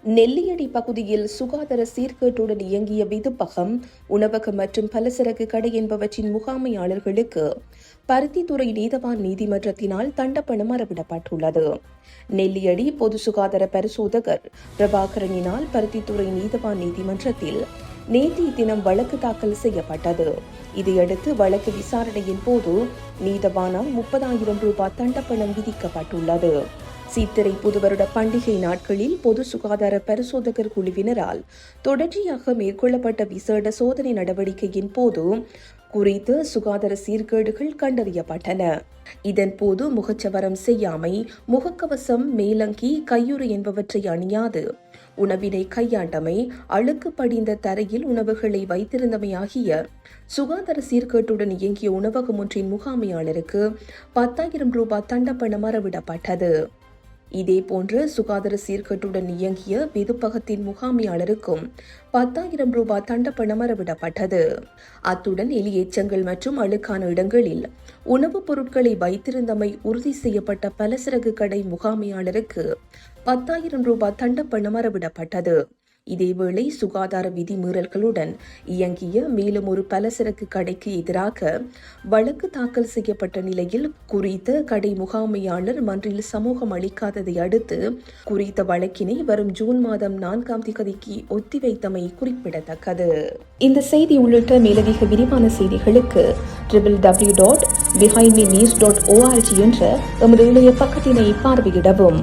நெல்லியடி பகுதியில் சுகாதார சீர்கேட்டுடன் இயங்கிய விதுப்பகம், உணவகம் மற்றும் பலசரக்கு கடை என்பவற்றின் முகாமையாளர்களுக்கு பருத்தித்துறை நீதவான் நீதிமன்றத்தினால் தண்டப்பணம் அறவிடப்பட்டுள்ளது. நெல்லியடி பொது சுகாதார பரிசோதகர் பிரபாகரனினால் பருத்தித்துறை நீதவான் நீதிமன்றத்தில் நேற்றைய தினம் வழக்கு தாக்கல் செய்யப்பட்டது. இதையடுத்து வழக்கு விசாரணையின் போது நீதவானால் 30,000 ரூபாய் தண்டப்பணம் விதிக்கப்பட்டுள்ளது. சித்திரை புதுவருட பண்டிகை நாட்களில் பொது சுகாதார பரிசோதகர் குழுவினரால் தொடர்ச்சியாக மேற்கொள்ளப்பட்ட விசேட சோதனை நடவடிக்கையின் போது குறித்த சுகாதார சீர்கேடுகள் கண்டறியப்பட்டன. இதன்போது முகச்சவரம் செய்யாமை, முகக்கவசம், மேலங்கி, கையுறை என்பவற்றை அணியாது உணவினை கையாண்டமை, அழுக்கு படிந்த தரையில் உணவுகளை வைத்திருந்தமை ஆகிய சுகாதார சீர்கேட்டுடன் இயங்கிய உணவகம் ஒன்றின் முகாமையாளருக்கு 10,000 ரூபாய் தண்டப்பணம் அறவிடப்பட்டது. இதேபோன்று சுகாதார சீர்கேட்டுடன் இயங்கிய விதுப்பகத்தின் முகாமையாளருக்கும் 10,000 ரூபாய் தண்டப்பணம் அறவிடப்பட்டது. அத்துடன் எலியேச்சங்கள் மற்றும் அழுக்கான இடங்களில் உணவுப் பொருட்களை வைத்திருந்தமை உறுதி செய்யப்பட்ட பலசரக்கு கடை முகாமையாளருக்கு 10,000 ரூபாய் தண்டப்பணம் அறவிடப்பட்டது. இதேவேளை சுகாதார விதிமீறல்களுடன் இயங்கிய மேலும் ஒரு பலசரக்கு கடைக்கு எதிராக வழக்கு தாக்கல் செய்யப்பட்ட நிலையில் குறித்த கடை முகாமையாளர் மன்றில் சமூகம் அளிக்காததை அடுத்து குறித்த வழக்கினை வரும் ஜூன் மாதம் 4ஆம் தேதிக்கு ஒத்திவைத்தமை குறிப்பிடத்தக்கது. இந்த செய்தி உள்ளிட்ட மேலதிக விரிவான செய்திகளுக்கு www.behindmenews.org என்ற எமது இணைய பக்கத்தினை பார்வையிடவும்.